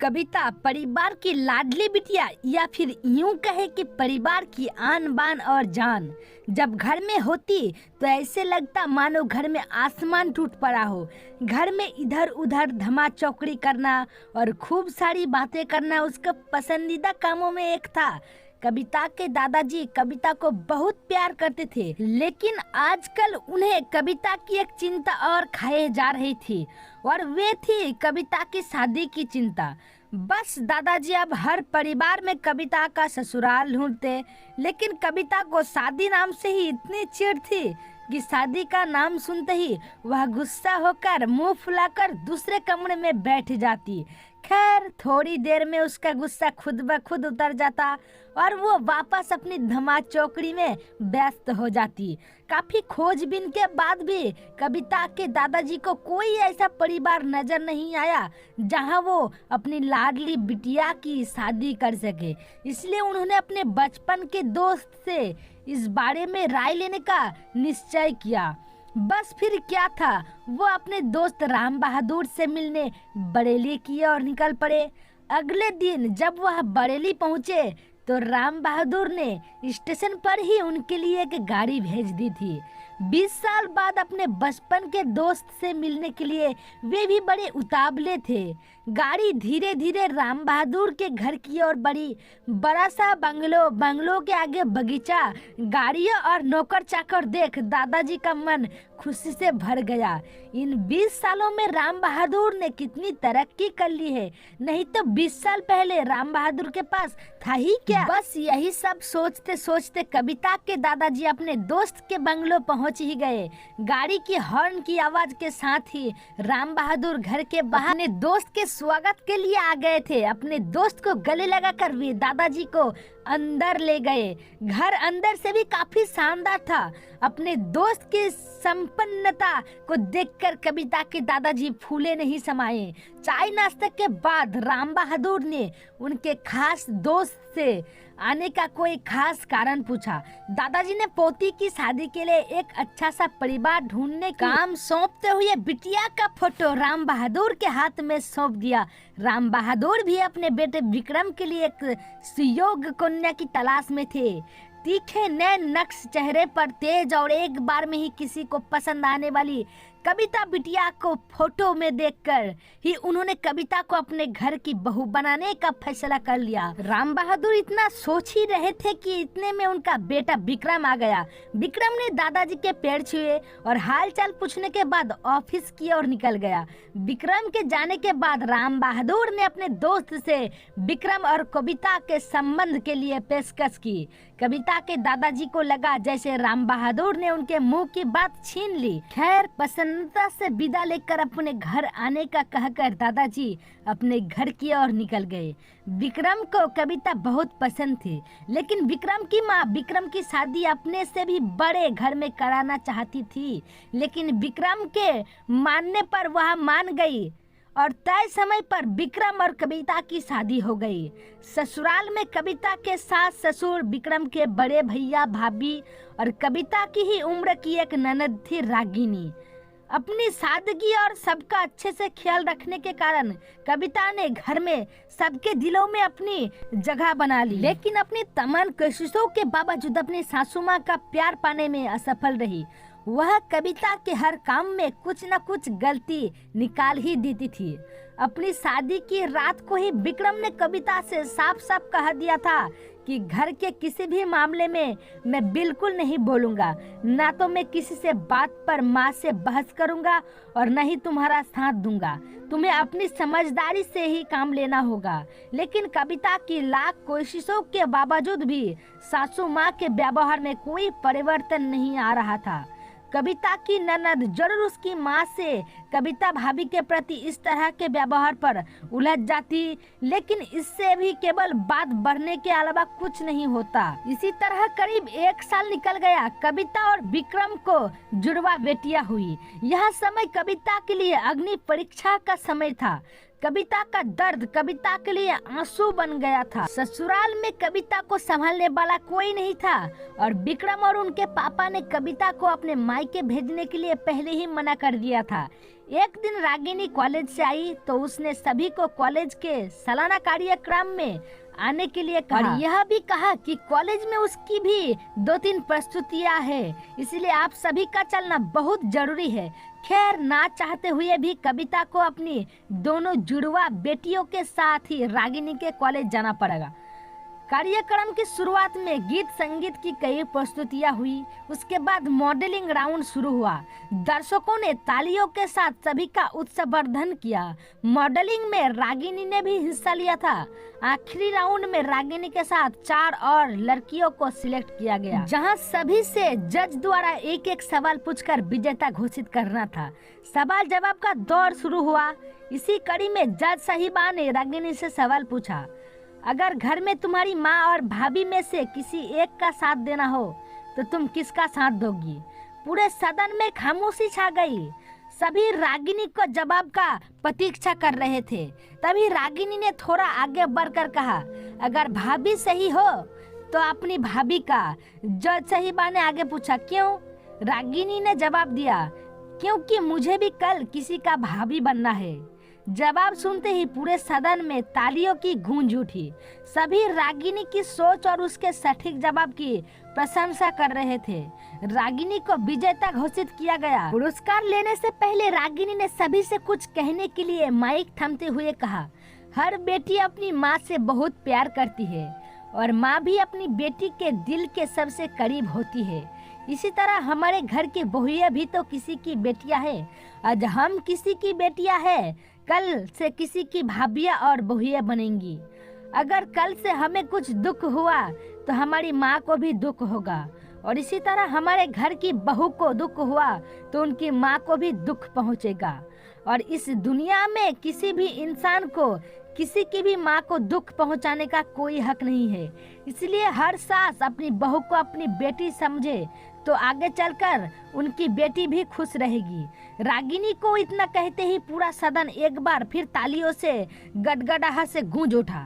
कविता परिवार की लाडली बिटिया या फिर यूं कहे कि परिवार की आन बान और जान। जब घर में होती तो ऐसे लगता मानो घर में आसमान टूट पड़ा हो। घर में इधर उधर धमा चौकड़ी करना और खूब सारी बातें करना उसका पसंदीदा कामों में एक था। कविता के दादाजी कविता को बहुत प्यार करते थे, लेकिन आजकल उन्हें कविता की एक चिंता और खाए जा रही थी और वे थी कविता की शादी की चिंता। बस दादाजी अब हर परिवार में कविता का ससुराल ढूंढते, लेकिन कविता को शादी नाम से ही इतनी चिढ़ थी कि शादी का नाम सुनते ही वह गुस्सा होकर मुंह फुलाकर दूसरे कमरे में बैठ जाती। खैर थोड़ी देर में उसका गुस्सा खुद ब खुद उतर जाता और वो वापस अपनी धमा चौकड़ी में व्यस्त हो जाती। काफी खोजबीन के बाद भी कविता के दादाजी को कोई ऐसा परिवार नजर नहीं आया जहां वो अपनी लाडली बिटिया की शादी कर सके। इसलिए उन्होंने अपने बचपन के दोस्त से इस बारे में राय लेने का निश्चय किया। बस फिर क्या था, वो अपने दोस्त राम बहादुर से मिलने बरेली की ओर निकल पड़े। अगले दिन जब वह बरेली पहुंचे तो राम बहादुर ने स्टेशन पर ही उनके लिए एक गाड़ी भेज दी थी। 20 साल बाद अपने बचपन के दोस्त से मिलने के लिए वे भी बड़े उतावले थे। गाड़ी धीरे धीरे राम बहादुर के घर की ओर बढ़ी। बड़ा सा बंगलो के आगे बगीचा, गाड़ियां और नौकर चाकर देख दादाजी का मन खुशी से भर गया। इन 20 सालों में राम बहादुर ने कितनी तरक्की कर ली है, नहीं तो 20 साल पहले राम बहादुर के पास था ही क्या। बस यही सब सोचते सोचते कविता के दादाजी अपने दोस्त के बंगलो पहुंच ही गए। गाड़ी की हॉर्न की आवाज के साथ ही राम बहादुर घर के बाहर अपने दोस्त के स्वागत के लिए आ गए थे। अपने दोस्त को गले लगाकर वे दादाजी को अंदर ले गए। घर अंदर से भी काफी शानदार था। अपने दोस्त की संपन्नता को देखकर कविता के दादाजी फूले नहीं समाये। चाय नाश्ते के बाद राम बहादुर ने उनके खास दोस्त से आने का कोई खास कारण पूछा। दादाजी ने पोती की शादी के लिए एक अच्छा सा परिवार ढूंढने का काम सौंपते हुए बिटिया का फोटो राम बहादुर के हाथ में सौंप दिया। राम बहादुर भी अपने बेटे विक्रम के लिए एक सुयोग्य कन्या की तलाश में थे। तीखे नए नक्श चेहरे पर तेज और एक बार में ही किसी को पसंद आने वाली कविता बिटिया को फोटो में देखकर ही उन्होंने कविता को अपने घर की बहू बनाने का फैसला कर लिया। राम बहादुर इतना सोच ही रहे थे कि इतने में उनका बेटा विक्रम आ गया। विक्रम ने दादाजी के पैर छुए और हालचाल पूछने के बाद ऑफिस की ओर निकल गया। विक्रम के जाने के बाद राम बहादुर ने अपने दोस्त से विक्रम और कविता के संबंध के लिए पेशकश की। कविता के दादाजी को लगा जैसे राम बहादुर ने उनके मुंह की बात छीन ली। खैर प्रसन्नता से विदा लेकर अपने घर आने का कहकर दादाजी अपने घर की ओर निकल गए। विक्रम को कविता बहुत पसंद थी, लेकिन विक्रम की माँ विक्रम की शादी अपने से भी बड़े घर में कराना चाहती थी। लेकिन विक्रम के मानने पर वह मान गई और तय समय पर विक्रम और कविता की शादी हो गई। ससुराल में कविता के सास ससुर, विक्रम के बड़े भैया भाभी और कविता की ही उम्र की एक ननद थी रागिनी। अपनी सादगी और सबका अच्छे से ख्याल रखने के कारण कविता ने घर में सबके दिलों में अपनी जगह बना ली, लेकिन अपनी तमाम कोशिशों के बावजूद अपनी सासू माँ का प्यार पाने में असफल रही। वह कविता के हर काम में कुछ न कुछ गलती निकाल ही देती थी। अपनी शादी की रात को ही विक्रम ने कविता से साफ साफ कह दिया था कि घर के किसी भी मामले में मैं बिल्कुल नहीं बोलूंगा, ना तो मैं किसी से बात पर माँ से बहस करूंगा और न ही तुम्हारा साथ दूंगा। तुम्हें अपनी समझदारी से ही काम लेना होगा। लेकिन कविता की लाख कोशिशों के बावजूद भी सासू माँ के व्यवहार में कोई परिवर्तन नहीं आ रहा था। कविता की ननद जरूर उसकी माँ से कविता भाभी के प्रति इस तरह के व्यवहार पर उलझ जाती, लेकिन इससे भी केवल बात बढ़ने के अलावा कुछ नहीं होता। इसी तरह करीब 1 साल निकल गया। कविता और विक्रम को जुड़वा बेटियां हुई। यह समय कविता के लिए अग्नि परीक्षा का समय था। कविता का दर्द कविता के लिए आंसू बन गया था। ससुराल में कविता को संभालने वाला कोई नहीं था और विक्रम और उनके पापा ने कविता को अपने मायके भेजने के लिए पहले ही मना कर दिया था। एक दिन रागिनी कॉलेज से आई तो उसने सभी को कॉलेज के सालाना कार्यक्रम में आने के लिए कहा और यह भी कहा कि कॉलेज में उसकी भी 2-3 प्रस्तुतियां हैं, इसलिए आप सभी का चलना बहुत जरूरी है। खैर, ना चाहते हुए भी कविता को अपनी दोनों जुड़वा बेटियों के साथ ही रागिनी के कॉलेज जाना पड़ेगा। कार्यक्रम की शुरुआत में गीत संगीत की कई प्रस्तुतियां हुई। उसके बाद मॉडलिंग राउंड शुरू हुआ। दर्शकों ने तालियों के साथ सभी का उत्साहवर्धन किया। मॉडलिंग में रागिनी ने भी हिस्सा लिया था। आखिरी राउंड में रागिनी के साथ 4 और लड़कियों को सिलेक्ट किया गया, जहां सभी से जज द्वारा एक एक सवाल पूछकर विजेता घोषित करना था। सवाल जवाब का दौर शुरू हुआ। इसी कड़ी में जज साहिबा ने रागिनी से सवाल पूछा, अगर घर में तुम्हारी माँ और भाभी में से किसी एक का साथ देना हो तो तुम किसका साथ दोगी? पूरे सदन में खामोशी छा गई। सभी रागिनी को जवाब का प्रतीक्षा कर रहे थे। तभी रागिनी ने थोड़ा आगे बढ़कर कहा, अगर भाभी सही हो तो अपनी भाभी का। जज साहिबा ने आगे पूछा, क्यों? रागिनी ने जवाब दिया, क्योंकि मुझे भी कल किसी का भाभी बनना है। जवाब सुनते ही पूरे सदन में तालियों की गूंज उठी। सभी रागिनी की सोच और उसके सटीक जवाब की प्रशंसा कर रहे थे। रागिनी को विजेता घोषित किया गया। पुरस्कार लेने से पहले रागिनी ने सभी से कुछ कहने के लिए माइक थामते हुए कहा, हर बेटी अपनी माँ से बहुत प्यार करती है और माँ भी अपनी बेटी के दिल के सबसे करीब होती है। इसी तरह हमारे घर की बहुएं भी तो किसी की बेटियां हैं। आज हम किसी की बेटियां हैं, कल से किसी की भाभियां और बहुएं बनेंगी। अगर कल से हमें कुछ दुख हुआ तो हमारी माँ को भी दुख होगा और इसी तरह हमारे घर की बहू को दुख हुआ तो उनकी माँ को भी दुख पहुँचेगा। और इस दुनिया में किसी भी इंसान को किसी की भी माँ को दुख पहुंचाने का कोई हक नहीं है। इसलिए हर सास अपनी बहू को अपनी बेटी समझे तो आगे चलकर उनकी बेटी भी खुश रहेगी। रागिनी को इतना कहते ही पूरा सदन एक बार फिर तालियों से गड़गड़ाहट से गूंज उठा।